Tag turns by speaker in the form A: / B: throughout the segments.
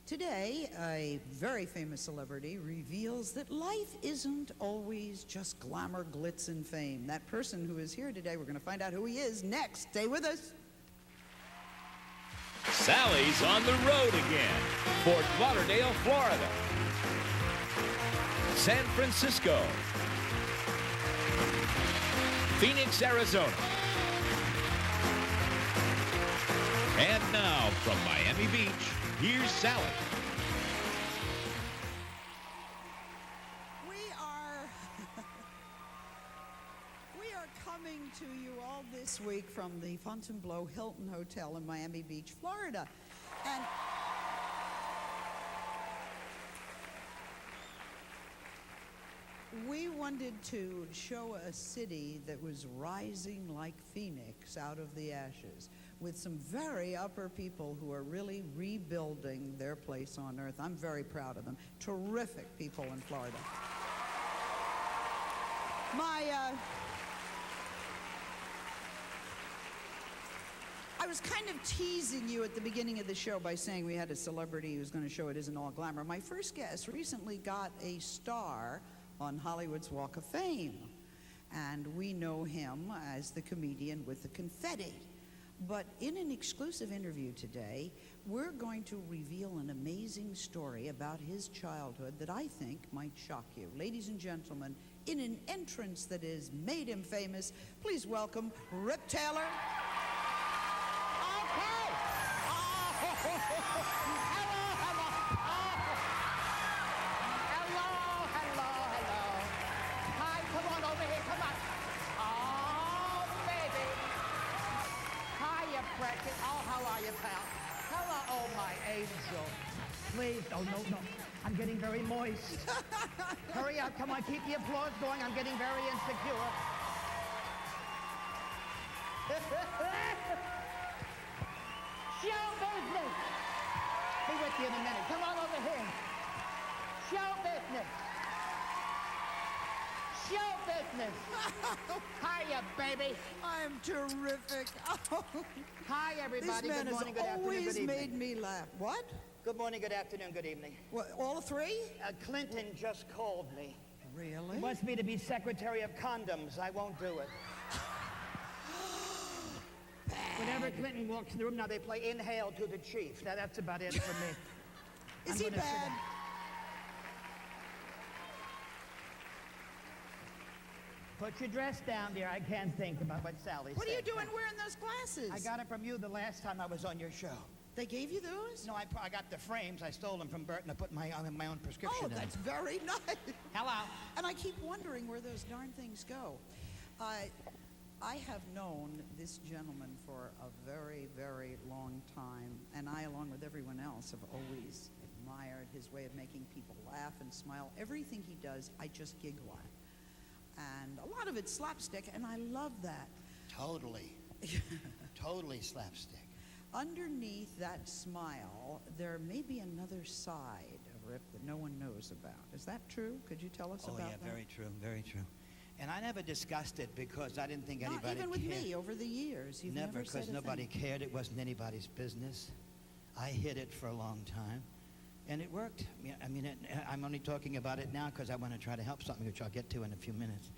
A: Today, a very famous celebrity reveals that life isn't always just glamour, glitz, and fame. That person who is here today, we're going to find out who he is next. Stay with us.
B: Sally's on the road again. Fort Lauderdale, Florida. San Francisco. Phoenix, Arizona. And now from Miami Beach, here's Sally.
A: We are coming to you all this week from the Fontainebleau Hilton Hotel in Miami Beach, Florida. And we wanted to show a city that was rising like Phoenix out of the ashes, with some very upper people who are really rebuilding their place on earth. I'm very proud of them. Terrific people in Florida. I was kind of teasing you at the beginning of the show by saying we had a celebrity who's going to show it isn't all glamour. My first guest recently got a star on Hollywood's Walk of Fame, and we know him as the comedian with the confetti. But in an exclusive interview today, we're going to reveal an amazing story about his childhood that I think might shock you. Ladies and gentlemen, in an entrance that has made him famous, please welcome Rip Taylor.
C: Okay. Hello. Hi, come on over here, come on. Oh, baby. Hiya, precious. Oh, how are you, pal? Hello, oh, my angel. Please, oh, no. I'm getting very moist. Hurry up, come on, keep the applause going. I'm getting very insecure. Show business. Be with you in a minute. Come on over here. Show business. Show business. Hiya, baby.
A: I'm terrific. Oh,
C: Hi, everybody.
A: this man
C: Good morning,
A: has
C: good afternoon,
A: always
C: good evening.
A: made me laugh. What?
C: Good morning, good afternoon, good evening.
A: What, all three?
C: Clinton just called me.
A: Really?
C: He wants me to be Secretary of Condoms. I won't do it. Whenever Clinton walks in the room, now they play Inhale to the Chief. Now that's about it for me.
A: Is he
C: gonna sit
A: bad?
C: down. Put your dress down, dear. I can't think about what Sally said.
A: What are you doing wearing those glasses?
C: I got it from you the last time I was on your show.
A: They gave you those?
C: No, I got the frames. I stole them from Burton. I put my own prescription
A: Oh,
C: in
A: that's
C: them.
A: very nice.
C: Hello.
A: And I keep wondering where those darn things go. I have known this gentleman for a very, very long time, and I, along with everyone else, have always admired his way of making people laugh and smile. Everything he does, I just giggle at. And a lot of it's slapstick, and I love that.
C: Totally. Totally slapstick.
A: Underneath that smile, there may be another side of Rip that no one knows about. Is that true? Could you tell us about that?
C: Oh, yeah, very true, very true. And I never discussed it because I didn't think anybody cared.
A: Not even with me over the years. You've never said
C: because
A: a
C: nobody
A: thing.
C: cared. It wasn't anybody's business. I hid it for a long time, and it worked. I mean, I'm only talking about it now because I want to try to help something, which I'll get to in a few minutes.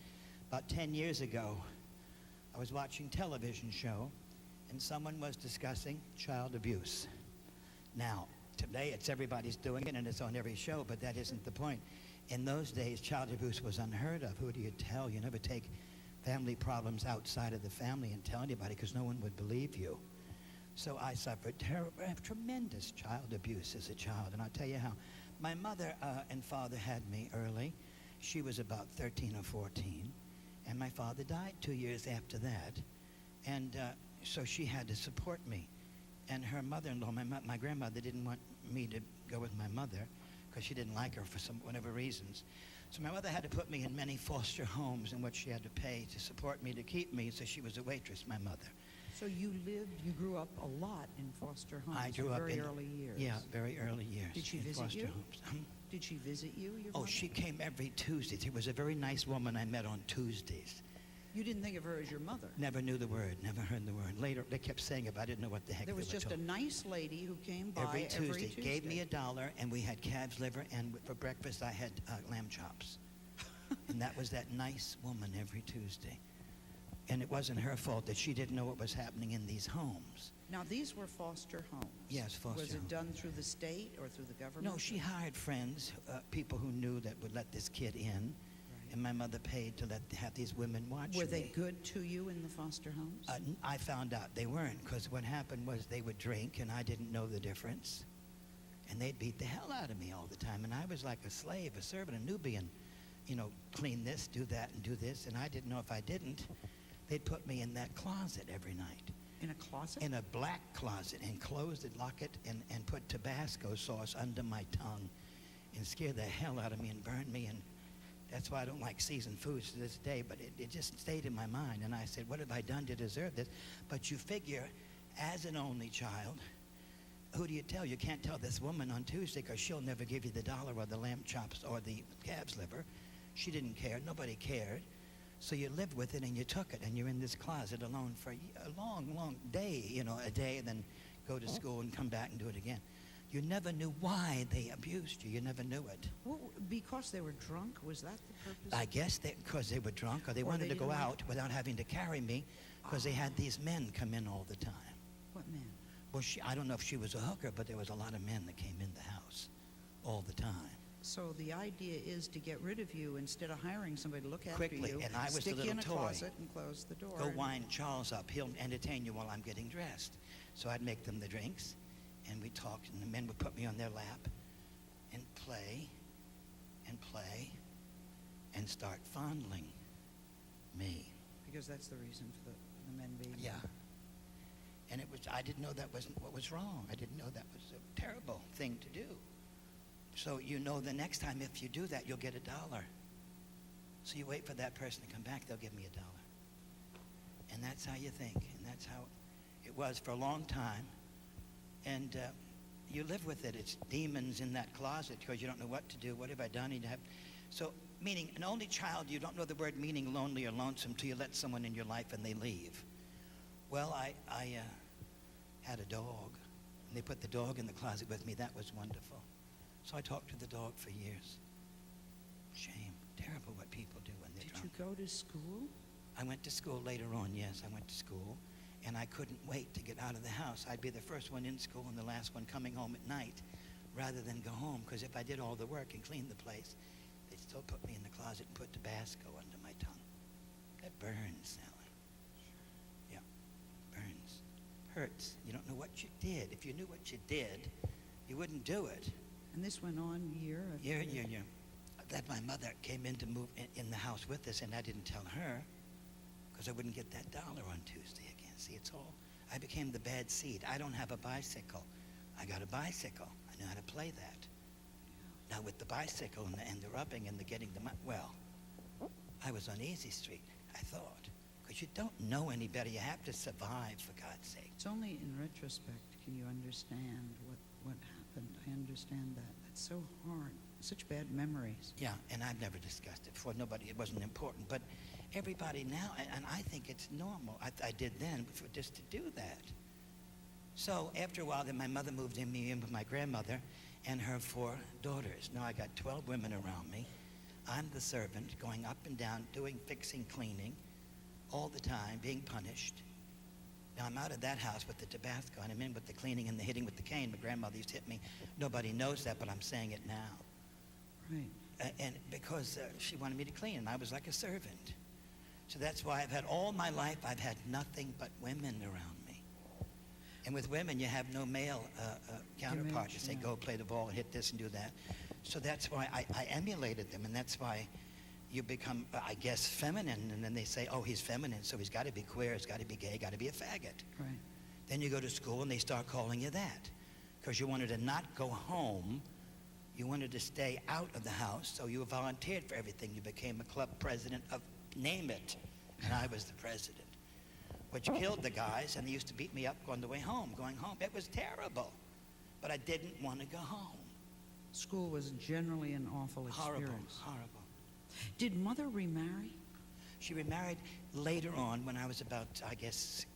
C: About 10 years ago, I was watching a television show, and someone was discussing child abuse. Now, today it's everybody's doing it, and it's on every show, but that isn't the point. In those days, child abuse was unheard of. Who do you tell? You never take family problems outside of the family and tell anybody because no one would believe you. So I suffered tremendous child abuse as a child, and I'll tell you how. My mother and father had me early. She was about 13 or 14, and my father died 2 years after that. And so she had to support me. And her mother-in-law, my grandmother, didn't want me to go with my mother because she didn't like her for whatever reasons. So my mother had to put me in many foster homes in which she had to pay to support me, to keep me. So she was a waitress, my mother.
A: So you grew up a lot in foster homes.
C: I grew up
A: very
C: in
A: early years.
C: Yeah, very early years.
A: Did she
C: in
A: visit
C: foster
A: you?
C: homes.
A: Did she visit you? Your
C: Oh,
A: mother?
C: she came every Tuesday. She was a very nice woman I met on Tuesdays.
A: You didn't think of her as your mother.
C: Never knew the word, never heard the word. Later, they kept saying it, but I didn't know what the heck
A: There was
C: they were
A: just a
C: talking.
A: nice lady who came by
C: Every Tuesday. Gave me
A: Tuesday.
C: $1, and we had calf's liver, and for breakfast I had lamb chops. And that was that nice woman every Tuesday. And it wasn't her fault that she didn't know what was happening in these homes.
A: Now, these were foster homes.
C: Yes, foster
A: Was it
C: homes.
A: done through the state or through the government?
C: No, she hired friends, people who knew that would let this kid in, and my mother paid to have these women watch
A: Were
C: me.
A: they good to you in the foster homes?
C: I found out they weren't, because what happened was they would drink, and I didn't know the difference. And they'd beat the hell out of me all the time. And I was like a slave, a servant, a Nubian. Clean this, do that, and do this. And I didn't know if I didn't, they'd put me in that closet every night.
A: In a closet?
C: In a black closet, and close it, lock it, and put Tabasco sauce under my tongue and scare the hell out of me and burn me. And that's why I don't like seasoned foods to this day, but it just stayed in my mind. And I said, what have I done to deserve this? But you figure, as an only child, who do you tell? You can't tell this woman on Tuesday, because she'll never give you the $1 or the lamb chops or the calf's liver. She didn't care. Nobody cared. So you lived with it, and you took it, and you're in this closet alone for a long, long day, a day, and then go to school and come back and do it again. You never knew why they abused you. You never knew it.
A: Well, because they were drunk? Was that the purpose?
C: I guess because they were drunk, or they wanted
A: they
C: to go
A: didn't like-
C: out without having to carry me, because they had these men come in all the time.
A: What man?
C: Well, I don't know if she was a hooker, but there was a lot of men that came in the house all the time.
A: So the idea is to get rid of you instead of hiring somebody to look after
C: Quickly,
A: you.
C: and I was the
A: stick you
C: little
A: in a
C: toy.
A: closet and close the door.
C: Go
A: and-
C: wind Charles up. He'll entertain you while I'm getting dressed. So I'd make them the drinks, and we'd talk, and the men would put me on their lap and play and start fondling me.
A: Because that's the reason for the men being.
C: Yeah. And I didn't know that wasn't what was wrong. I didn't know that was a terrible thing to do. So the next time if you do that, you'll get $1. So you wait for that person to come back, they'll give me $1. And that's how you think, and that's how it was for a long time. And you live with it. It's demons in that closet, because you don't know what to do. What have I done? So, meaning, an only child, you don't know the word meaning lonely or lonesome till you let someone in your life and they leave. Well, I had a dog, and they put the dog in the closet with me. That was wonderful. So I talked to the dog for years. Shame. Terrible what people do when they're
A: Did
C: drunk.
A: you go to school?
C: I went to school later on, yes. I went to school, and I couldn't wait to get out of the house. I'd be the first one in school and the last one coming home at night rather than go home, because if I did all the work and cleaned the place, they'd still put me in the closet and put Tabasco under my tongue. That burns, Sally. Yeah, burns. Hurts. You don't know what you did. If you knew what you did, you wouldn't do it.
A: And this went on year after
C: Yeah. That my mother came in to move in the house with us, and I didn't tell her, because I wouldn't get that $1 on Tuesday again. See, I became the bad seed. I don't have a bicycle. I got a bicycle. I know how to play that. Now with the bicycle and the rubbing and the getting the money, well, I was on easy street, I thought, because you don't know any better. You have to survive, for God's sake.
A: It's only in retrospect can you understand what happened. I understand that. That's so hard. Such bad memories.
C: Yeah, and I've never discussed it before. It wasn't important. But everybody now, and I think it's normal. I did then, just to do that. So after a while, then my mother moved me in with my grandmother and her 4 daughters. Now I got 12 women around me. I'm the servant, going up and down, fixing, cleaning, all the time, being punished. Now I'm out of that house with the Tabasco, and I'm in with the cleaning and the hitting with the cane. My grandmother used to hit me. Nobody knows that, but I'm saying it now.
A: Right.
C: And because she wanted me to clean, and I was like a servant. So that's why I've had all my life, I've had nothing but women around me. And with women, you have no male counterpart to say,
A: yeah.
C: go play the ball and hit this and do that. So that's why I emulated them, and that's why you become, I guess, feminine, and then they say, oh, he's feminine, so he's got to be queer, he's got to be gay, got to be a faggot.
A: Right.
C: Then you go to school, and they start calling you that, because you wanted to not go home. You wanted to stay out of the house, so you volunteered for everything. You became a club president of, name it, and I was the president, which killed the guys, and they used to beat me up going home. It was terrible, but I didn't want to go home.
A: School was generally an awful experience.
C: Horrible.
A: Did Mother remarry?
C: She remarried later on when I was about, I guess,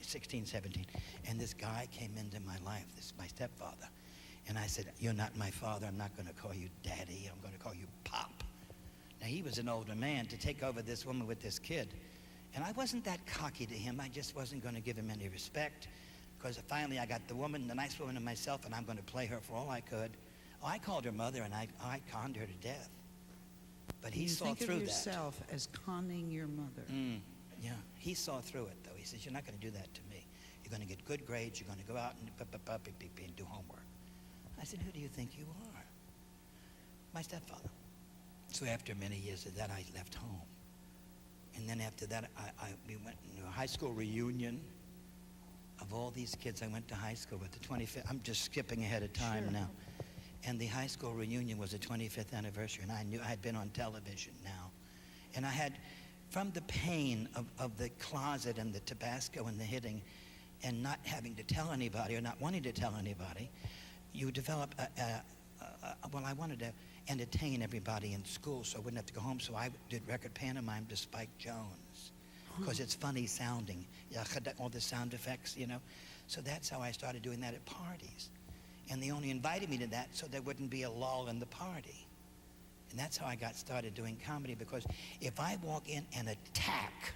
C: 16, 17. And this guy came into my life, my stepfather. And I said, you're not my father. I'm not going to call you Daddy. I'm going to call you Pop. Now, he was an older man to take over this woman with this kid. And I wasn't that cocky to him. I just wasn't going to give him any respect. Because finally I got the woman, the nice woman, and myself, and I'm going to play her for all I could. Oh, I called her mother, and I conned her to death. But he saw through that.
A: You think of yourself as conning your mother.
C: Yeah, he saw through it, though. He says, you're not going to do that to me. You're going to get good grades. You're going to go out and do homework. I said, who do you think you are? My stepfather. So after many years of that, I left home. And then after that, we went to a high school reunion. Of all these kids I went to high school with, the 25th, I'm just skipping ahead of time now. And the high school reunion was the 25th anniversary, and I knew I had been on television now. And I had, from the pain of the closet and the Tabasco and the hitting, and not having to tell anybody or not wanting to tell anybody, you develop well, I wanted to entertain everybody in school so I wouldn't have to go home, so I did record pantomime to Spike Jones. Because it's funny sounding, all the sound effects, you know. So that's how I started doing that at parties. And they only invited me to that so there wouldn't be a lull in the party. And that's how I got started doing comedy, because if I walk in and attack,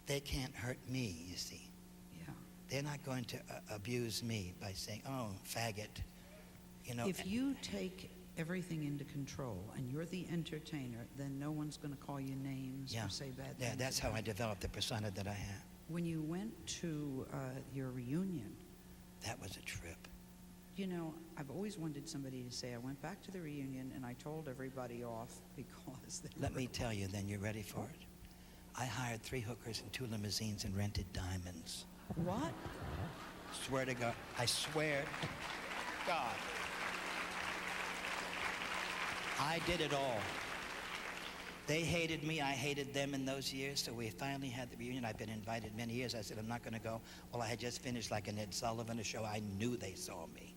C: they can't hurt me, you see.
A: Yeah.
C: They're not going to abuse me by saying, oh, faggot, you know.
A: If you take everything into control and you're the entertainer, then no one's going to call you names or say bad things.
C: Yeah, that's how I developed the persona that I have.
A: When you went to your reunion,
C: that was a trip.
A: You know, I've always wanted somebody to say, I went back to the reunion and I told everybody off because they
C: Let me tell you then, you're ready for it? I hired 3 hookers and 2 limousines and rented diamonds.
A: What?
C: Swear to God. I swear to God. I did it all. They hated me, I hated them in those years, so we finally had the reunion. I've been invited many years. I said, I'm not going to go. Well, I had just finished like an Ed Sullivan show. I knew they saw me.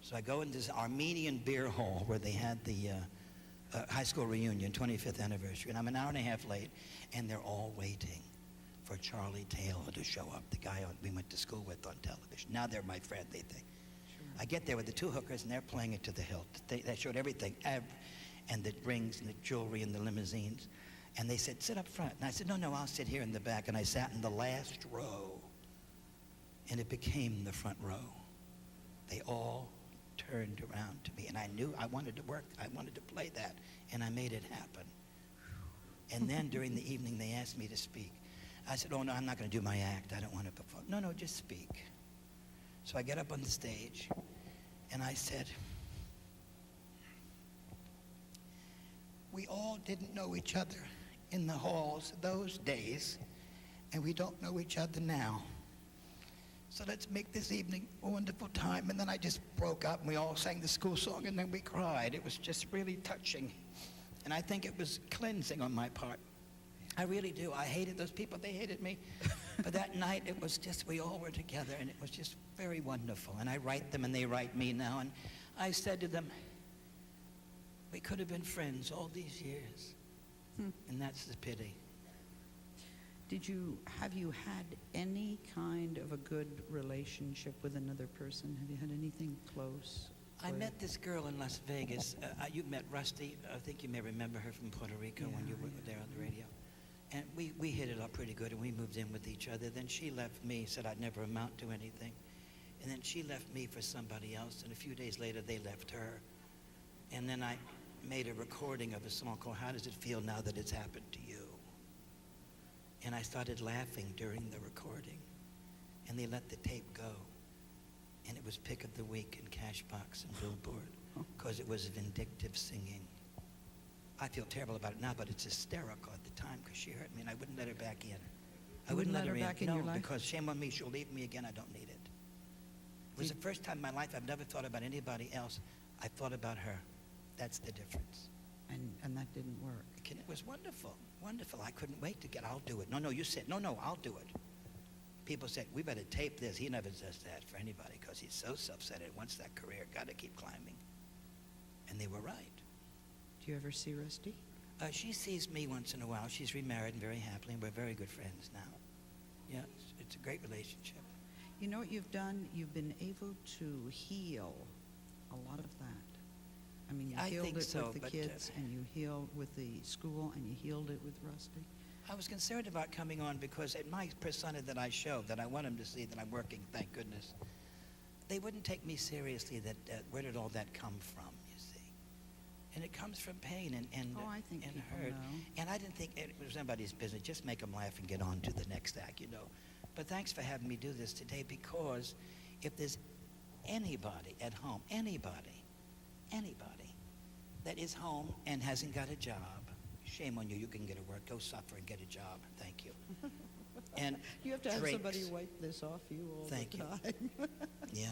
C: So I go into this Armenian beer hall where they had the high school reunion, 25th anniversary, and I'm an hour and a half late, and they're all waiting for Charlie Taylor to show up, the guy we went to school with on television. Now they're my friend, they think. I get there with the 2 hookers, and they're playing it to the hilt. They showed everything, and the rings and the jewelry and the limousines. And they said, sit up front. And I said, no, I'll sit here in the back. And I sat in the last row, and it became the front row. They all turned around to me, and I knew I wanted to work. I wanted to play that, and I made it happen. And then during the evening, they asked me to speak. I said, oh, no, I'm not going to do my act. I don't want to perform. No, just speak. So I get up on the stage, and I said, we all didn't know each other in the halls those days, and we don't know each other now. So let's make this evening a wonderful time. And then I just broke up, and we all sang the school song, and then we cried. It was just really touching. And I think it was cleansing on my part. I really do. I hated those people. They hated me. But that night, it was just, we all were together, and it was just very wonderful. And I write them, and they write me now. And I said to them, we could have been friends all these years. And that's the pity.
A: Have you had any kind of a good relationship with another person? Have you had anything close?
C: I met this girl in Las Vegas. You met Rusty. I think you may remember her from Puerto Rico when you were there on the radio. And we hit it up pretty good, and we moved in with each other. Then she left me, said I'd never amount to anything. And then she left me for somebody else, and a few days later, they left her. And then I made a recording of a song called How Does It Feel Now That It's Happened to You? And I started laughing during the recording, and they let the tape go. And it was Pick of the Week in Cashbox and Billboard, because it was vindictive singing. I feel terrible about it now, but it's hysterical at the time, because she hurt me, and I wouldn't let her back in.
A: I wouldn't let her back in your life?
C: Because shame on me, she'll leave me again, I don't need it. It was the first time in my life I've never thought about anybody else. I thought about her. That's the difference.
A: And that didn't work.
C: It was wonderful, wonderful. I couldn't wait to I'll do it. No, you said, no, I'll do it. People said, we better tape this. He never does that for anybody because he's so self-centered. Wants that career, got to keep climbing. And they were right.
A: Do you ever see Rusty?
C: She sees me once in a while. She's remarried and very happily, and we're very good friends now. Yeah, it's a great relationship.
A: You know what you've done? You've been able to heal a lot of that. I mean, you
C: I
A: healed
C: think
A: it
C: so,
A: with the
C: but,
A: kids, and you healed with the school, and you healed it with Rusty.
C: I was concerned about coming on because at my persona that I show, that I want them to see that I'm working, thank goodness, they wouldn't take me seriously. That where did all that come from, you see? And it comes from pain and
A: I think
C: and
A: people
C: hurt.
A: know.
C: And I didn't think it was anybody's business. Just make them laugh and get on to the next act, you know. But thanks for having me do this today, because if there's anybody at home, anybody that is home and hasn't got a job, shame on you. You can get a work. Go suffer and get a job. Thank you. And
A: You have to have
C: drinks.
A: somebody wipe this off you all
C: Thank
A: the
C: you.
A: time.
C: Yeah.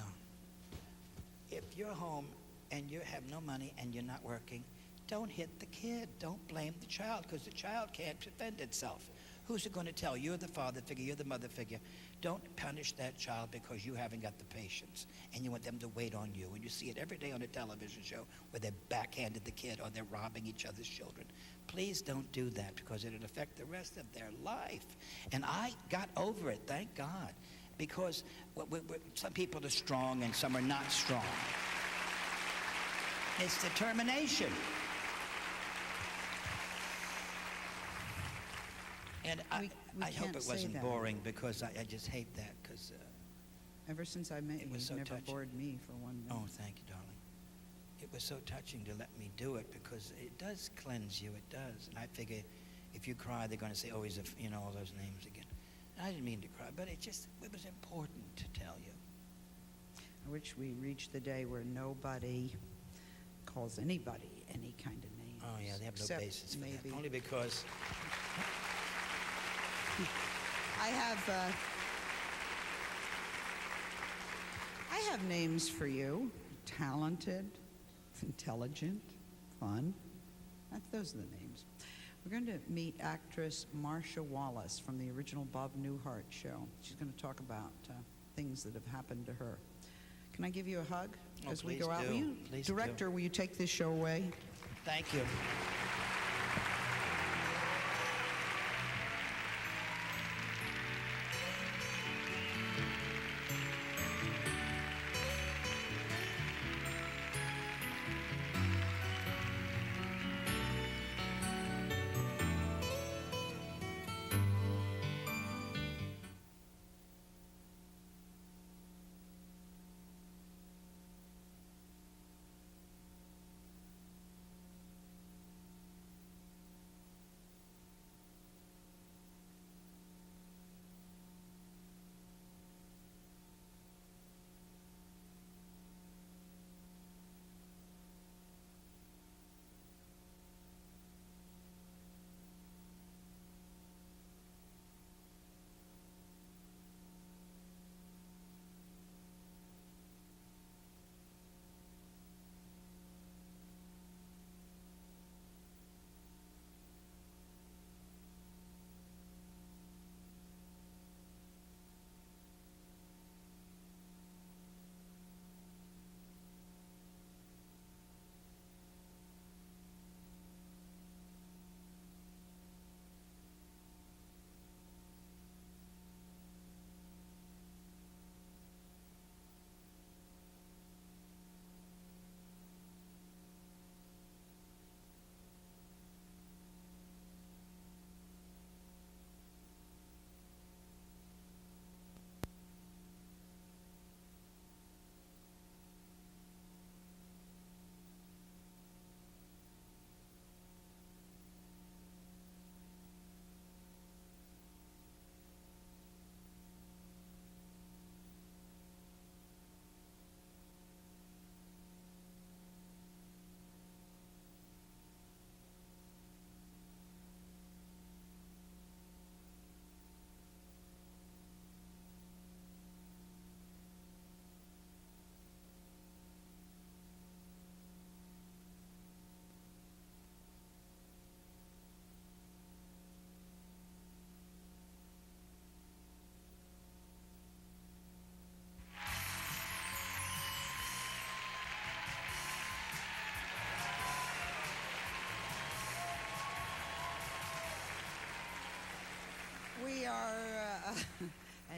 C: If you're home and you have no money and you're not working, don't hit the kid. Don't blame the child, because the child can't defend itself. Who's it going to tell? You're the father figure, you're the mother figure. Don't punish that child because you haven't got the patience and you want them to wait on you. And you see it every day on a television show where they're backhanded the kid or they're robbing each other's children. Please don't do that, because it'll affect the rest of their life. And I got over it, thank God, because some people are strong and some are not strong. It's determination. And
A: We
C: I hope
A: can't
C: it
A: say
C: wasn't
A: that.
C: boring, because I just hate that, because,
A: Ever since I met
C: It
A: you,
C: was
A: you've
C: so
A: never
C: touching.
A: bored me for 1 minute.
C: oh, thank you, darling. It was so touching to let me do it, because it does cleanse you, it does. And I figure if you cry, they're going to say, oh, he's all those names again. And I didn't mean to cry, but it was important to tell you.
A: I wish we reached the day where nobody calls anybody any kind of name.
C: Oh, yeah, they have no
A: Except
C: basis for
A: maybe.
C: that. Only because
A: I have names for you: talented, intelligent, fun. Those are the names. We're going to meet actress Marcia Wallace from the original Bob Newhart show. She's going to talk about things that have happened to her. Can I give you a hug
C: Oh,
A: as we
C: please
A: go out?
C: do.
A: Will you,
C: Please do.
A: director, will you take this show away?
C: Thank you.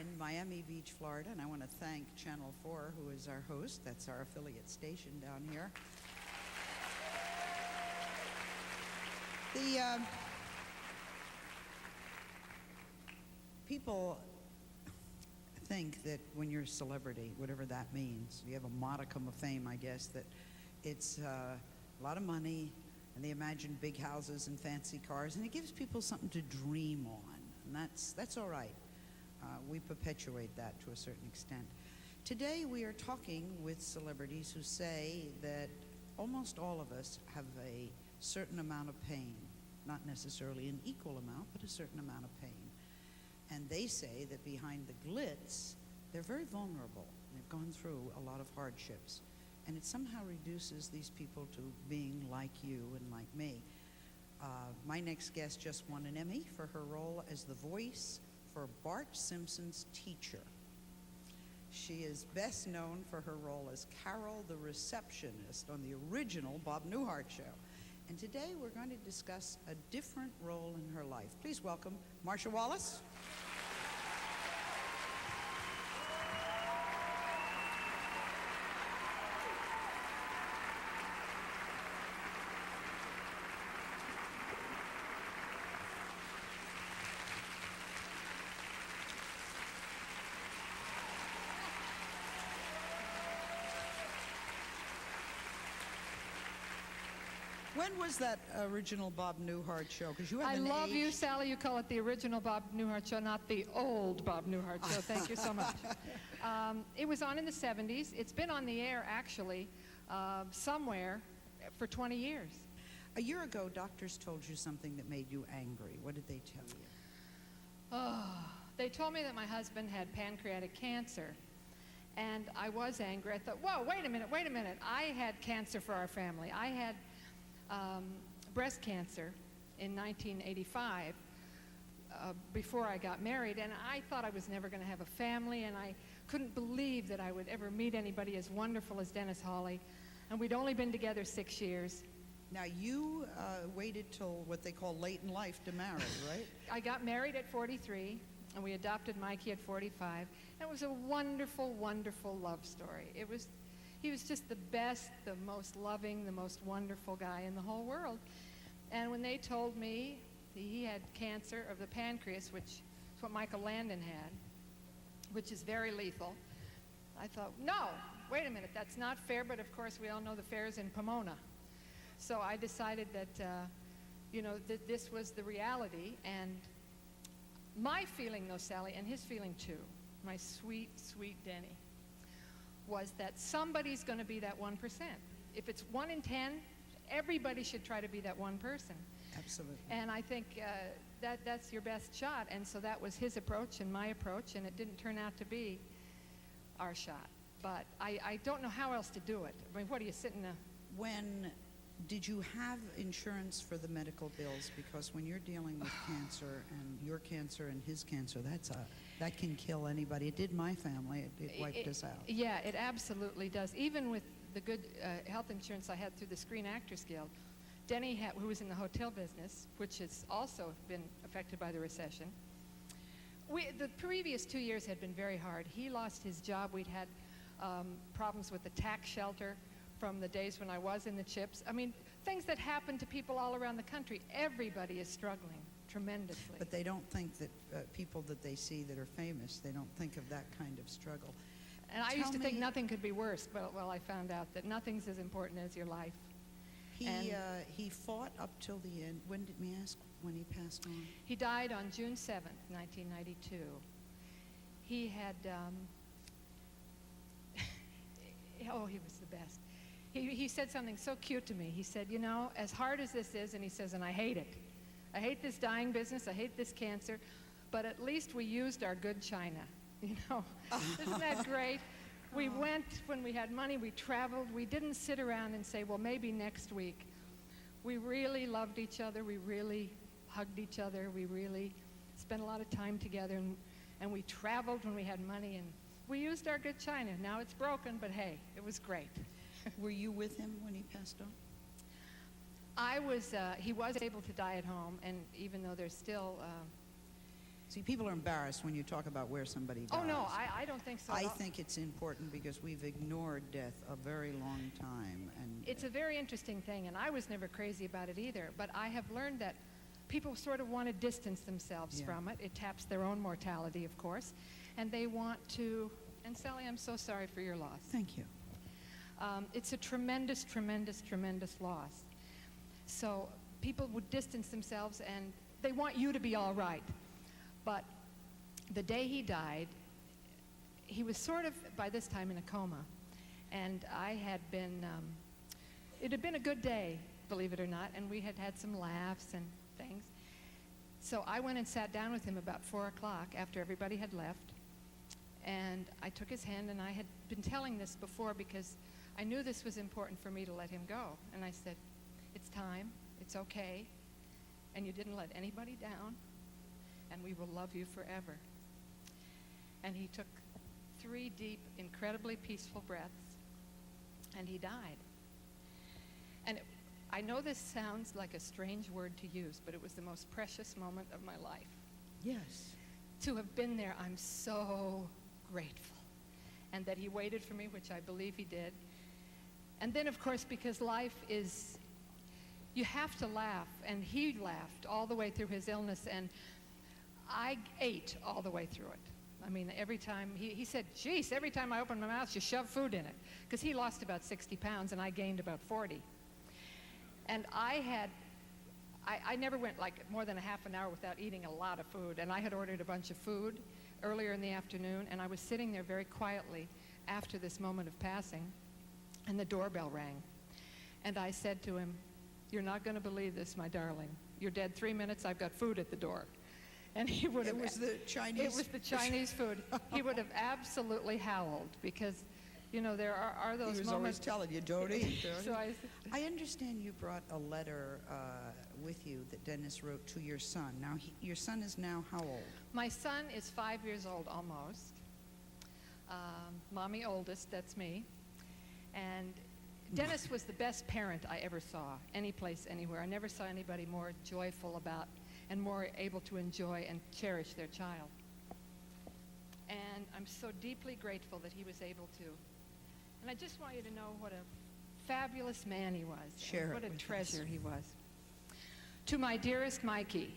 A: in Miami Beach, Florida, and I want to thank Channel 4, who is our host. That's our affiliate station down here. The people think that when you're a celebrity, whatever that means, you have a modicum of fame, I guess, that it's a lot of money, and they imagine big houses and fancy cars, and it gives people something to dream on, and that's all right. We perpetuate that to a certain extent. Today we are talking with celebrities who say that almost all of us have a certain amount of pain, not necessarily an equal amount, but a certain amount of pain. And they say that behind the glitz, they're very vulnerable. They've gone through a lot of hardships. And it somehow reduces these people to being like you and like me. My next guest just won an Emmy for her role as the voice for Bart Simpson's teacher. She is best known for her role as Carol the receptionist on the original Bob Newhart show. And today we're going to discuss a different role in her life. Please welcome Marcia Wallace. When was that original Bob Newhart show? Because you have
D: I
A: an
D: love
A: age.
D: you, Sally. You call it the original Bob Newhart show, not the old Bob Newhart show. Thank you so much. It was on in the 70s. It's been on the air, actually, somewhere for 20 years.
A: A year ago, doctors told you something that made you angry. What did they tell you?
D: Oh, they told me that my husband had pancreatic cancer. And I was angry. I thought, whoa, wait a minute. I had cancer for our family. I had breast cancer in 1985 before I got married, and I thought I was never going to have a family, and I couldn't believe that I would ever meet anybody as wonderful as Dennis Hawley, and we'd only been together 6 years.
A: Now, you waited till what they call late in life to marry, right?
D: I got married at 43, and we adopted Mikey at 45. It was a wonderful, wonderful love story. He was just the best, the most loving, the most wonderful guy in the whole world. And when they told me that he had cancer of the pancreas, which is what Michael Landon had, which is very lethal, I thought, no, wait a minute, that's not fair, but of course we all know the fair is in Pomona. So I decided that, that this was the reality. And my feeling, though, Sally, and his feeling too, my sweet, sweet Denny, was that somebody's going to be that 1%. If it's 1 in 10, everybody should try to be that one person.
A: Absolutely.
D: And I think that's your best shot. And so that was his approach and my approach, and it didn't turn out to be our shot. But I don't know how else to do it. I mean, what are you sitting there?
A: When did you have insurance for the medical bills? Because when you're dealing with cancer, and your cancer and his cancer, that can kill anybody. It did my family. It wiped us out.
D: Yeah, it absolutely does. Even with the good health insurance I had through the Screen Actors Guild, Denny, who was in the hotel business, which has also been affected by the recession, the previous 2 years had been very hard. He lost his job. We'd had problems with the tax shelter from the days when I was in the chips. I mean, things that happen to people all around the country. Everybody is struggling tremendously.
A: But they don't think that people that they see that are famous, they don't think of that kind of struggle.
D: And I used to think nothing could be worse, but well, I found out that nothing's as important as your life.
A: He fought up till the end. When did me ask when he passed on?
D: He died on June 7th, 1992. He had, oh, he was the best. He said something so cute to me. He said, you know, as hard as this is, and he says, and I hate it. I hate this dying business. I hate this cancer. But at least we used our good china. You know, isn't that great? We went when we had money. We traveled. We didn't sit around and say, well, maybe next week. We really loved each other. We really hugged each other. We really spent a lot of time together. And we traveled when we had money. And we used our good china. Now it's broken, but hey, it was great.
A: Were you with him when he passed on?
D: He was able to die at home, and even though there's still
A: See, people are embarrassed when you talk about where somebody dies.
D: Oh, no, I don't think so.
A: I think it's important because we've ignored death a very long time. And
D: It's a very interesting thing, and I was never crazy about it either, but I have learned that people sort of want to distance themselves from it. It taps their own mortality, of course, and they want to, and Sally, I'm so sorry for your loss.
A: Thank you.
D: It's a tremendous, tremendous, tremendous loss. So people would distance themselves, and they want you to be all right. But the day he died, he was sort of, by this time, in a coma. And I had been, it had been a good day, believe it or not, and we had had some laughs and things. So I went and sat down with him about 4 o'clock after everybody had left. And I took his hand, and I had been telling this before because I knew this was important for me to let him go. And I said, it's time, it's okay, and you didn't let anybody down, and we will love you forever. And he took 3 deep, incredibly peaceful breaths, and he died. And I know this sounds like a strange word to use, but it was the most precious moment of my life.
A: Yes.
D: To have been there, I'm so grateful. And that he waited for me, which I believe he did. And then, of course, because life is, you have to laugh, and he laughed all the way through his illness, and I ate all the way through it. I mean, every time, he said, geez, every time I open my mouth, you shove food in it. Because he lost about 60 pounds, and I gained about 40. And I never went like more than a half an hour without eating a lot of food. And I had ordered a bunch of food earlier in the afternoon, and I was sitting there very quietly after this moment of passing, and the doorbell rang. And I said to him, you're not going to believe this, my darling. You're dead 3 minutes, I've got food at the door. And he would have...
A: It was the Chinese...
D: It was the Chinese food. He would have absolutely howled because, you know, there are those moments...
A: He was always telling you, don't eat.
D: So
A: I understand you brought a letter with you that Dennis wrote to your son. Now, your son is now how old?
D: My son is 5 years old almost. Mommy oldest, that's me. And Dennis was the best parent I ever saw, any place, anywhere. I never saw anybody more joyful about and more able to enjoy and cherish their child. And I'm so deeply grateful that he was able to. And I just want you to know what a fabulous man he was.
A: Share
D: and
A: it
D: what a
A: with
D: treasure
A: us.
D: he was. To my dearest Mikey,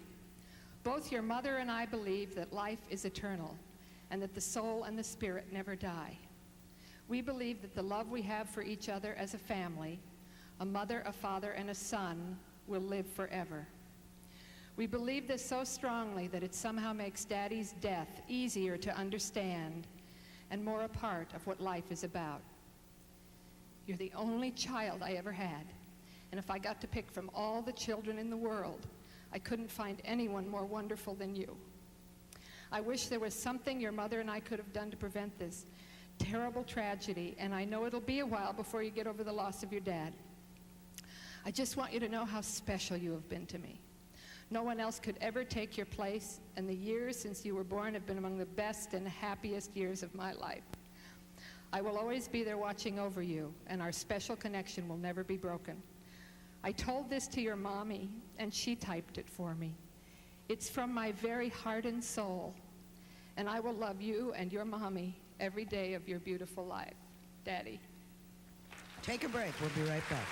D: both your mother and I believe that life is eternal and that the soul and the spirit never die. We believe that the love we have for each other as a family, a mother, a father, and a son, will live forever. We believe this so strongly that it somehow makes Daddy's death easier to understand and more a part of what life is about. You're the only child I ever had, and if I got to pick from all the children in the world, I couldn't find anyone more wonderful than you. I wish there was something your mother and I could have done to prevent this terrible tragedy, and I know it'll be a while before you get over the loss of your dad. I just want you to know how special you have been to me. No one else could ever take your place, and the years since you were born have been among the best and happiest years of my life. I will always be there watching over you, and our special connection will never be broken. I told this to your mommy, and she typed it for me. It's from my very heart and soul, and I will love you and your mommy every day of your beautiful life. Daddy.
A: Take a break. We'll be right back.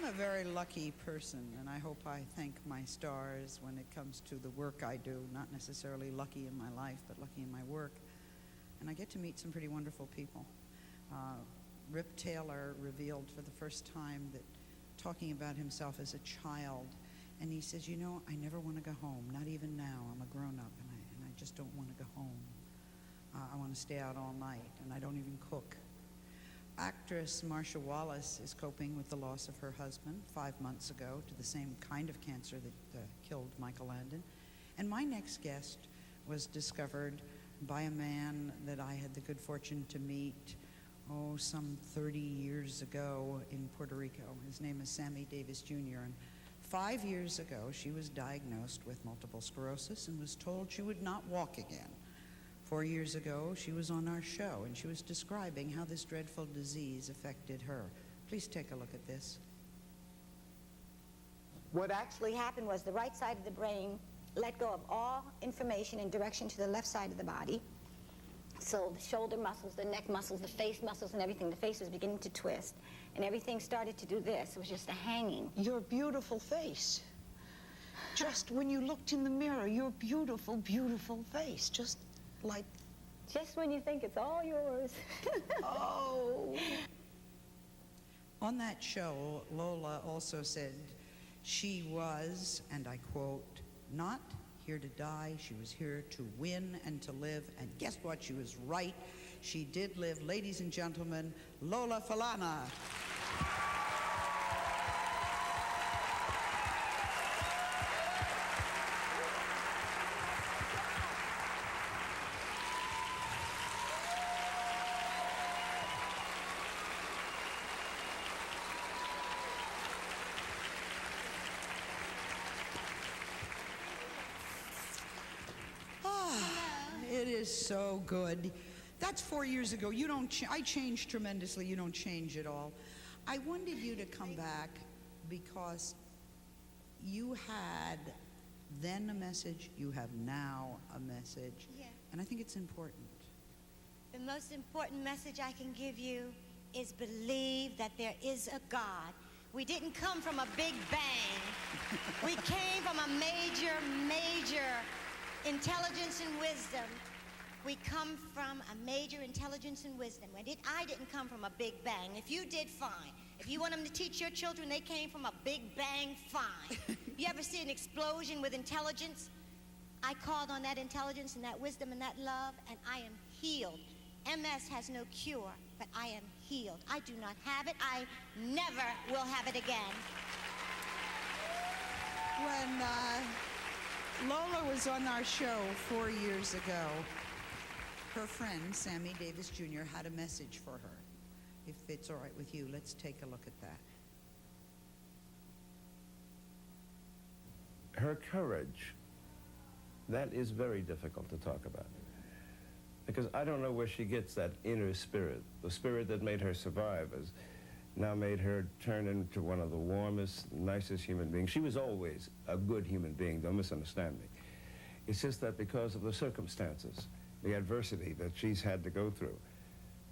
A: a very lucky person, and I hope I thank my stars when it comes to the work I do. Not necessarily lucky in my life, but lucky in my work. And I get to meet some pretty wonderful people. Rip Taylor revealed for the first time that talking about himself as a child, and he says, you know, I never want to go home, not even now. I'm a grown-up, and I just don't want to go home. I want to stay out all night, and I don't even cook. Actress Marsha Wallace is coping with the loss of her husband 5 months ago to the same kind of cancer that killed Michael Landon. And my next guest was discovered by a man that I had the good fortune to meet, some 30 years ago in Puerto Rico. His name is Sammy Davis Jr. And 5 years ago, she was diagnosed with multiple sclerosis and was told she would not walk again. 4 years ago, she was on our show, and she was describing how this dreadful disease affected her. Please take a look at this.
E: What actually happened was the right side of the brain let go of all information in direction to the left side of the body. So the shoulder muscles, the neck muscles, the face muscles, and everything, the face was beginning to twist, and everything started to do this. It was just a hanging.
F: Your beautiful face. Just when you looked in the mirror, your beautiful, beautiful face. Just like...
E: Just when you think it's all yours.
F: Oh.
A: On that show, Lola also said she was, and I quote, not here to die, she was here to win and to live. And guess what? She was right. She did live. Ladies and gentlemen, Lola Falana. It is so good. That's 4 years ago. You don't. I changed tremendously. You don't change at all. I wanted you to come back because you had then a message. You have now a message.
G: Yeah.
A: And I think it's important.
G: The most important message I can give you is believe that there is a God. We didn't come from a big bang. We came from a major intelligence and wisdom. We come from a major intelligence and wisdom. I didn't come from a big bang. If you did, fine. If you want them to teach your children they came from a big bang, fine. You ever see an explosion with intelligence? I called on that intelligence and that wisdom and that love, and I am healed. MS has no cure, but I am healed. I do not have it. I never will have it again.
A: When Lola was on our show 4 years ago, her friend, Sammy Davis Jr., had a message for her. If it's all right with you, let's take a look at that.
H: Her courage, that is very difficult to talk about. Because I don't know where she gets that inner spirit. The spirit that made her survive has now made her turn into one of the warmest, nicest human beings. She was always a good human being, don't misunderstand me. It's just that because of the circumstances, the adversity that she's had to go through,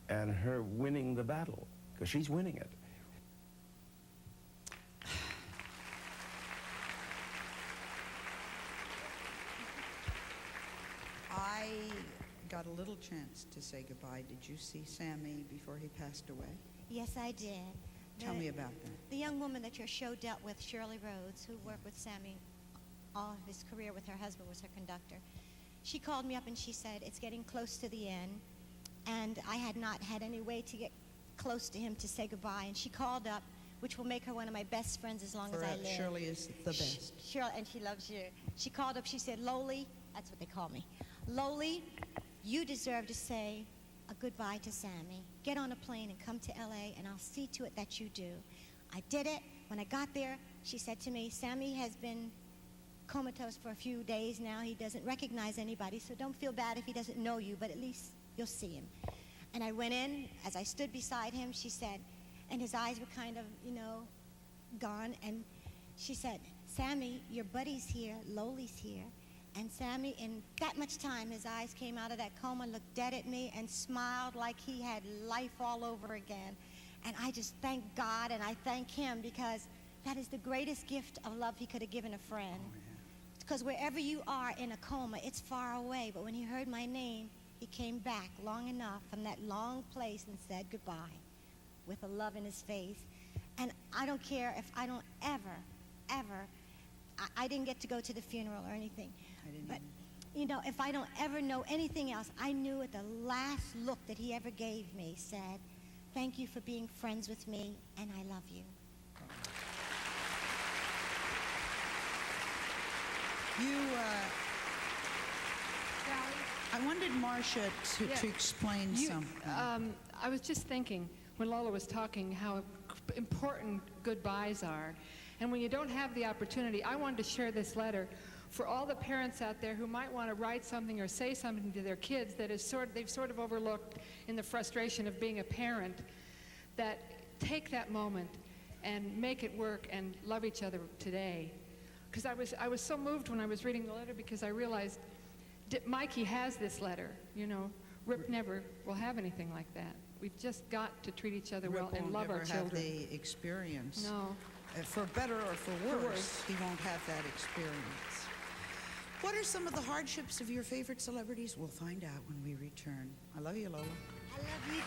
H: and her winning the battle, because she's winning it.
A: I got a little chance to say goodbye. Did you see Sammy before he passed away?
G: Yes, I did.
A: Tell me about that.
G: The young woman that your show dealt with, Shirley Rhodes, who worked with Sammy all of his career with her husband, was her conductor. She called me up and she said, it's getting close to the end, and I had not had any way to get close to him to say goodbye, and she called up, which will make her one of my best friends as long as I live.
A: Shirley is the best.
G: Shirley, and she loves you. She called up, she said, Loli, that's what they call me. Loli, you deserve to say a goodbye to Sammy. Get on a plane and come to LA, and I'll see to it that you do. I did it. When I got there, she said to me, Sammy has been comatose for a few days now. He doesn't recognize anybody, so don't feel bad if he doesn't know you, but at least you'll see him. And I went in. As I stood beside him, she said, and his eyes were kind of, gone, and she said, Sammy, your buddy's here, Loli's here. And Sammy, in that much time, his eyes came out of that coma, looked dead at me, and smiled like he had life all over again. And I just thank God, and I thank him, because That is the greatest gift of love he could have given a friend. Because wherever you are in a coma, it's far away. But when he heard my name, he came back long enough from that long place and said goodbye with a love in his face. And I don't care if I don't ever, I didn't get to go to the funeral or anything.
A: I didn't
G: But,
A: either.
G: you know, if I don't ever know anything else, I knew at the last look that he ever gave me said, thank you for being friends with me, and I love you.
A: I wanted Marcia to
D: Yeah.
A: explain something.
D: I was just thinking when Lola was talking how important goodbyes are. And when you don't have the opportunity, I wanted to share this letter for all the parents out there who might want to write something or say something to their kids that is they've sort of overlooked in the frustration of being a parent, that take that moment and make it work and love each other today. Because I was so moved when I was reading the letter, because I realized Mikey has this letter. You know, Rip never will have anything like that. We've just got to treat each other well and love our children.
A: Have the experience.
D: No.
A: For better or for
D: For
A: worse,
D: worse.
A: he won't have that experience. What are some of the hardships of your favorite celebrities? We'll find out when we return. I love you, Lola.
G: I love you too.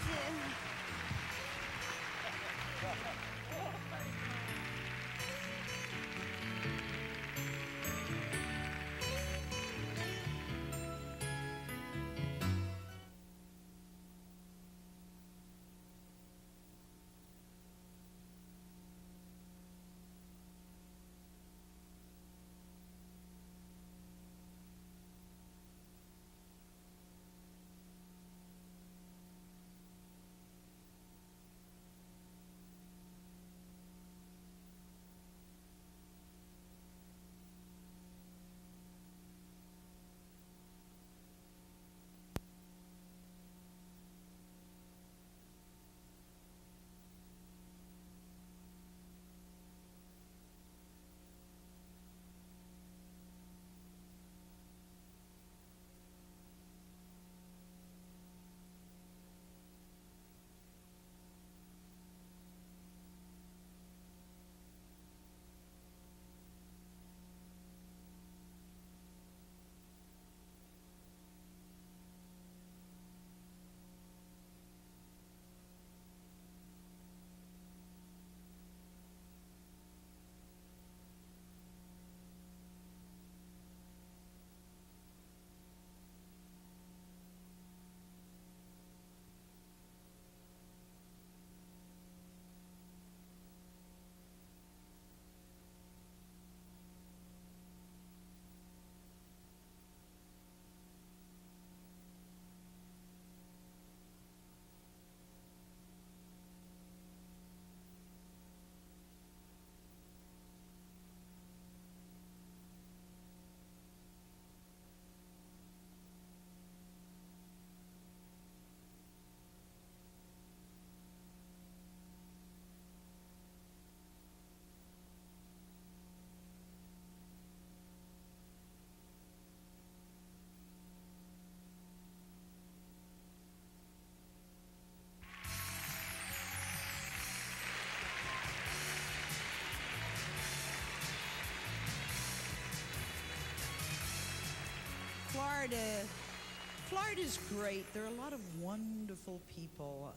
A: Florida's great. There are a lot of wonderful people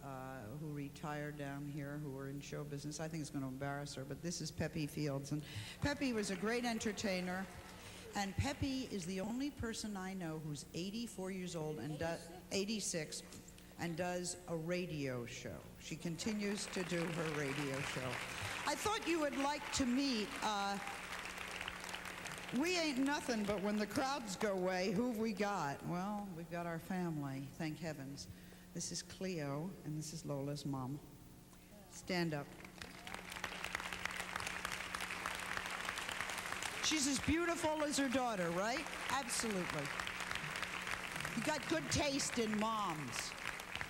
A: who retired down here who were in show business. I think it's going to embarrass her, but this is Peppy Fields. And Peppy was a great entertainer. And Peppy is the only person I know who's 84 years old and 86 and does a radio show. She continues to do her radio show. I thought you would like to meet... we ain't nothing, but when the crowds go away, who've we got? Well, we've got our family, thank heavens. This is Cleo, and this is Lola's mom. Stand up. She's as beautiful as her daughter, right? Absolutely. You got good taste in moms.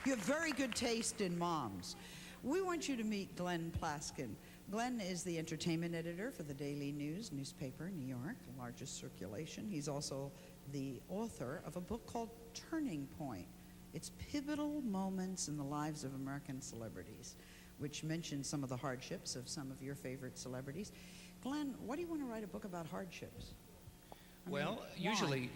A: You have very good taste in moms. We want you to meet Glenn Plaskin. Glenn is the entertainment editor for the Daily News newspaper in New York, the largest circulation. He's also the author of a book called Turning Point. It's pivotal moments in the lives of American celebrities. which mentions some of the hardships of some of your favorite celebrities. Glenn, why do you want to write a book about hardships?
I: Well,
A: why?
I: usually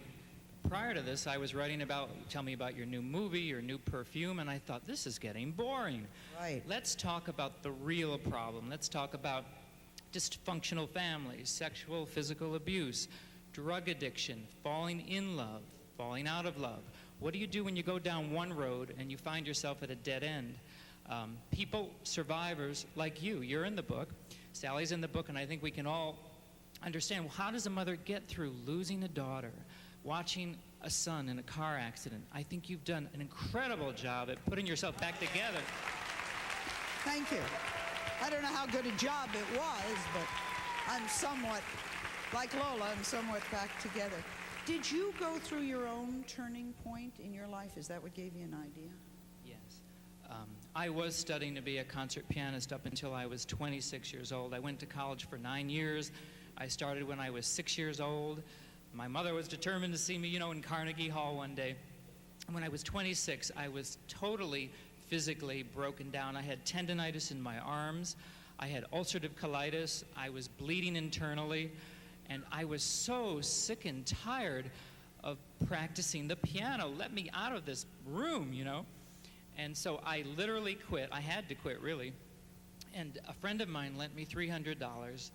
I: prior to this, I was writing about, tell me about your new movie, your new perfume, and I thought, this is getting boring.
A: Right.
I: Let's talk about the real problem. Let's talk about dysfunctional families, sexual, physical abuse, drug addiction, falling in love, falling out of love. What do you do when you go down one road and you find yourself at a dead end? People, survivors like you, you're in the book, Sally's in the book, and I think we can all understand, well, how does a mother get through losing a daughter, watching a son in a car accident? I think you've done an incredible job at putting yourself back together.
A: Thank you. I don't know how good a job it was, but I'm somewhat, like Lola, I'm somewhat back together. Did you go through your own turning point in your life? Is that what gave you an idea?
I: Yes. I was studying to be a concert pianist up until I was 26 years old. I went to college for 9 years. I started when I was 6 years old. My mother was determined to see me, you know, in Carnegie Hall one day. When I was 26, I was totally physically broken down. I had tendonitis in my arms. I had ulcerative colitis. I was bleeding internally. And I was so sick and tired of practicing the piano. Let me out of this room, you know. And so I literally quit. I had to quit, really. And a friend of mine lent me $300.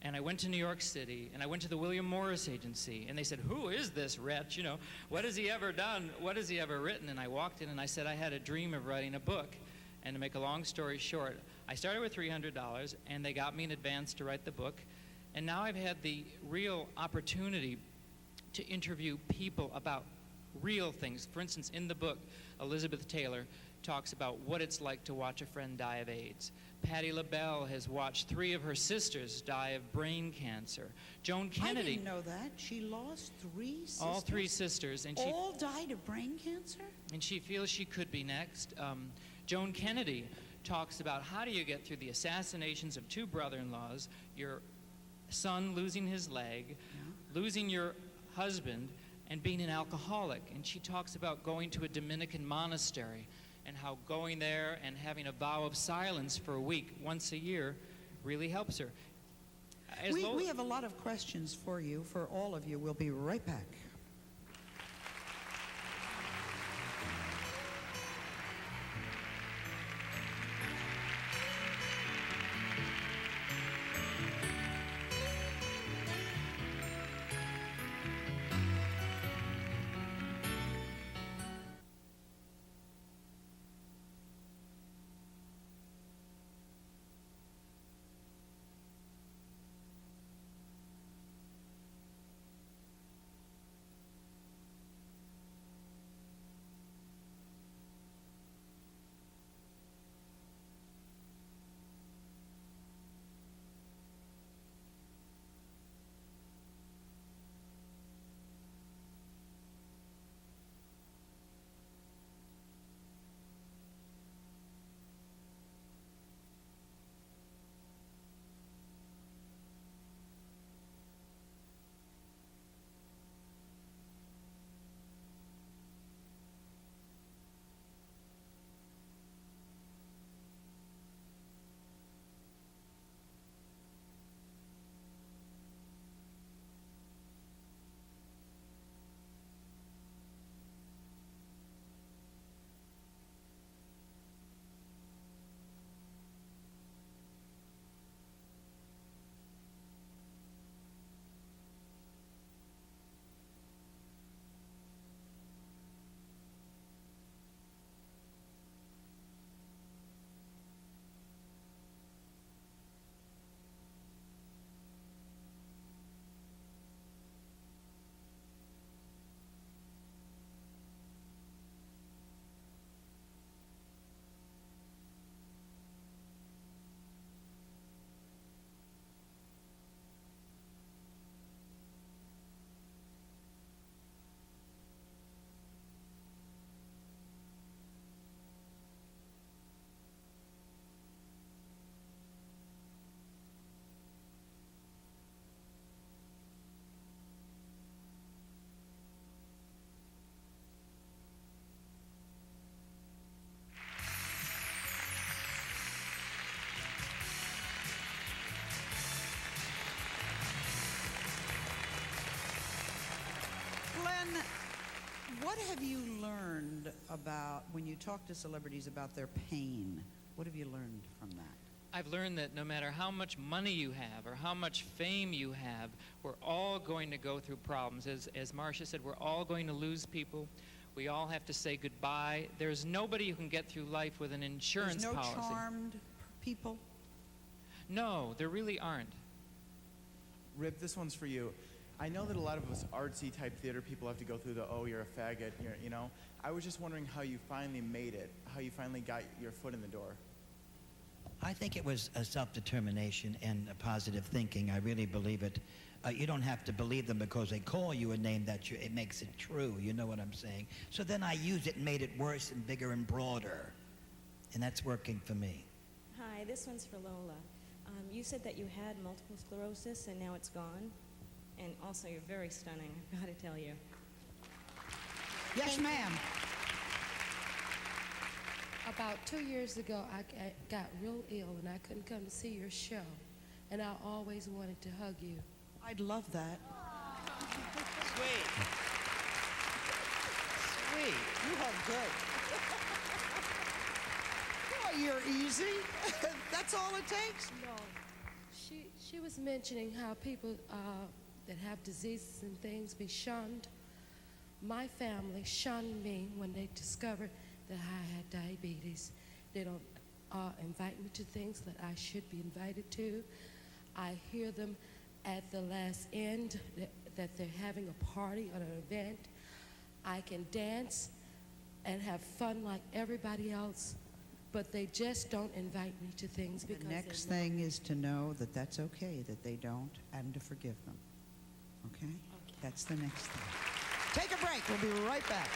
I: And I went to New York City, and I went to the William Morris Agency, and they said, who is this wretch? You know, what has he ever done? What has he ever written? And I walked in, and I said I had a dream of writing a book. And to make a long story short, I started with $300, and they got me in advance to write the book. And now I've had the real opportunity to interview people about real things. For instance, in the book, Elizabeth Taylor talks about what it's like to watch a friend die of AIDS. Patti LaBelle has watched 3 of her sisters die of brain cancer. Joan Kennedy.
A: I didn't know that. She lost 3 sisters?
I: All 3 sisters. And she
A: all died of brain cancer?
I: And she feels she could be next. Joan Kennedy talks about how do you get through the assassinations of 2 brother-in-laws, your son losing his leg, losing your husband, and being an alcoholic. And she talks about going to a Dominican monastery and how going there and having a vow of silence for a week, once a year, really helps her.
A: We have a lot of questions for you, for all of you. We'll be right back. What have you learned about, when you talk to celebrities about their pain, what have you learned from that?
I: I've learned that no matter how much money you have or how much fame you have, we're all going to go through problems. As Marcia said, we're all going to lose people. We all have to say goodbye. There's nobody who can get through life with an insurance policy.
A: There's no charmed people?
I: No, there really aren't.
J: Rip, this one's for you. I know that a lot of us artsy type theater people have to go through the, oh, you're a faggot, you know. I was just wondering how you finally made it, how you finally got your foot in the door.
C: I think it was a self-determination and a positive thinking. I really believe it. You don't have to believe them because they call you a name that it makes it true. You know what I'm saying? So then I used it and made it worse and bigger and broader. And that's working for me.
K: Hi, this one's for Lola. You said that you had multiple sclerosis and now it's gone. And also, you're very stunning, I've got to tell you.
A: Yes, ma'am.
L: About 2 years ago, I got real ill and I couldn't come to see your show. And I always wanted to hug you.
A: I'd love that.
C: Sweet. Sweet.
A: You hug good. Oh, you're easy. That's all it takes.
L: No. She was mentioning how people that have diseases and things be shunned. My family shunned me when they discovered that I had diabetes. They don't invite me to things that I should be invited to. I hear them at the last end that they're having a party or an event. I can dance and have fun like everybody else, but they just don't invite me to things because
A: the next thing is to know that that's okay, that they don't, and to forgive them. Okay? That's the next thing. Take a break. We'll be right back.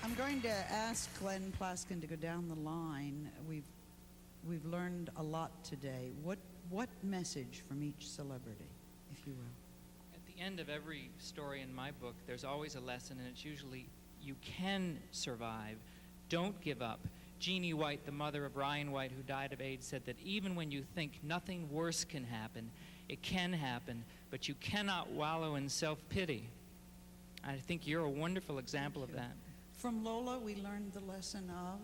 A: I'm going to ask Glenn Plaskin to go down the line. We've learned a lot today. What message from each celebrity, if you will?
I: At the end of every story in my book, there's always a lesson, and it's usually you can survive. Don't give up. Jeannie White, the mother of Ryan White, who died of AIDS, said that even when you think nothing worse can happen, it can happen, but you cannot wallow in self-pity. I think you're a wonderful example of that.
A: From Lola, we learned the lesson of?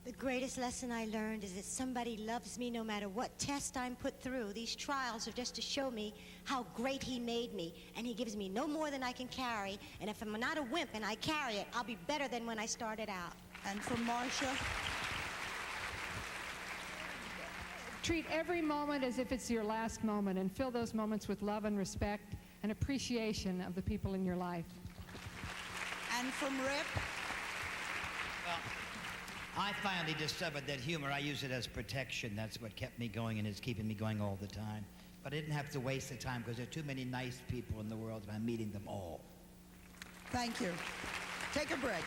G: The greatest lesson I learned is that somebody loves me no matter what test I'm put through. These trials are just to show me how great he made me, and he gives me no more than I can carry, and if I'm not a wimp and I carry it, I'll be better than when I started out.
A: And from Marcia?
D: Treat every moment as if it's your last moment, and fill those moments with love and respect and appreciation of the people in your life.
A: And from Rip?
C: Well, I finally discovered that humor, I use it as protection. That's what kept me going and is keeping me going all the time. But I didn't have to waste the time because there are too many nice people in the world and I'm meeting them all.
A: Thank you. Take a break.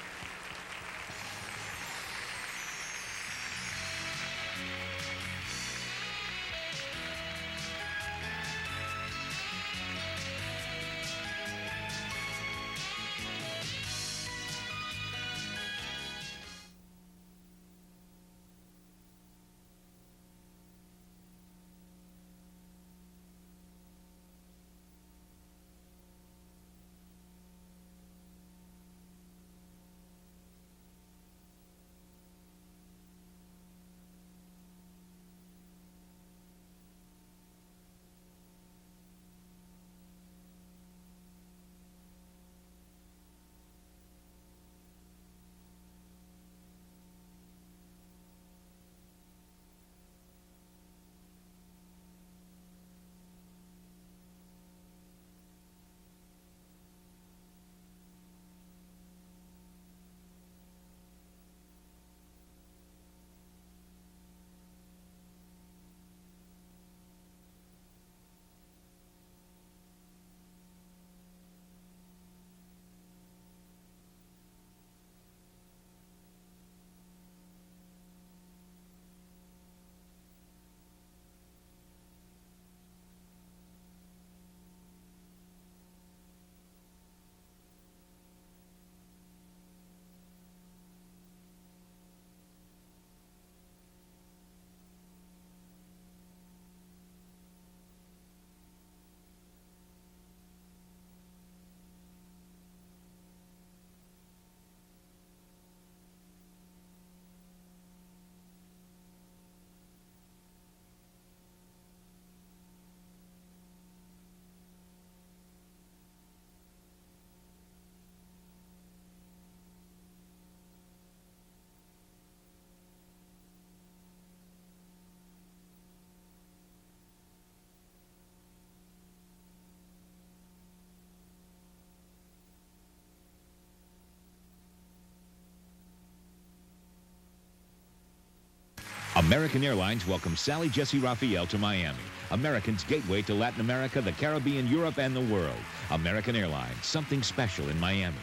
B: American Airlines welcomes Sally Jesse Raphael to Miami, Americans' gateway to Latin America, the Caribbean, Europe, and the world. American Airlines, something special in Miami.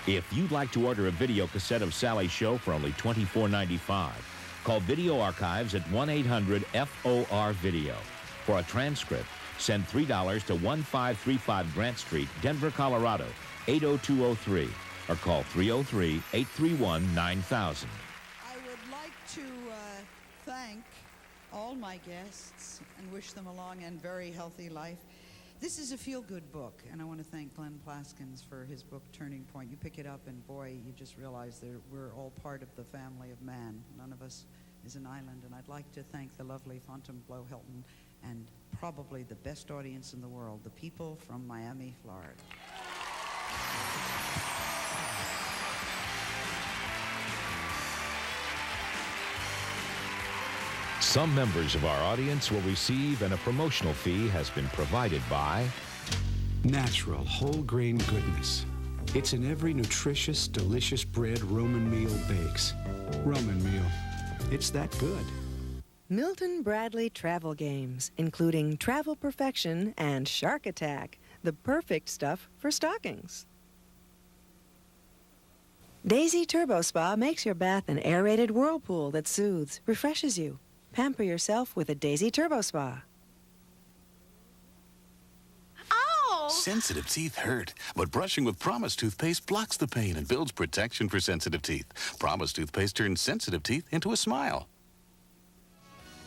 B: If you'd like to order a video cassette of Sally's show for only $24.95, call Video Archives at 1-800-FOR-VIDEO. For a transcript, send $3 to 1535 Grant Street, Denver, Colorado, 80203, or call 303-831-9000.
A: To thank all my guests and wish them a long and very healthy life. This is a feel-good book, and I want to thank Glenn Plaskins for his book, Turning Point. You pick it up, and boy, you just realize that we're all part of the family of man. None of us is an island, and I'd like to thank the lovely Fontainebleau Hilton and probably the best audience in the world, the people from Miami, Florida.
M: Some members of our audience will receive, and a promotional fee has been provided by
N: Natural whole grain goodness. It's in every nutritious, delicious bread Roman meal bakes. Roman meal. It's that good.
O: Milton Bradley Travel Games, including Travel Perfection and Shark Attack, the perfect stuff for stockings. Daisy Turbo Spa makes your bath an aerated whirlpool that soothes, refreshes you. Pamper yourself with a Daisy Turbo Spa.
P: Ow! Sensitive teeth hurt, but brushing with Promise toothpaste blocks the pain and builds protection for sensitive teeth. Promise toothpaste turns sensitive teeth into a smile.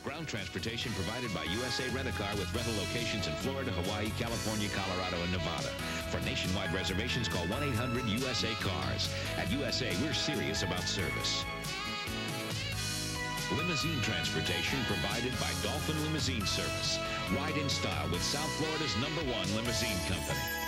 B: Ground transportation provided by USA Rent-A-Car with rental locations in Florida, Hawaii, California, Colorado, and Nevada. For nationwide reservations, call 1-800-USA-CARS. At USA, we're serious about service. Limousine transportation provided by Dolphin Limousine Service. Ride in style with South Florida's #1 limousine company.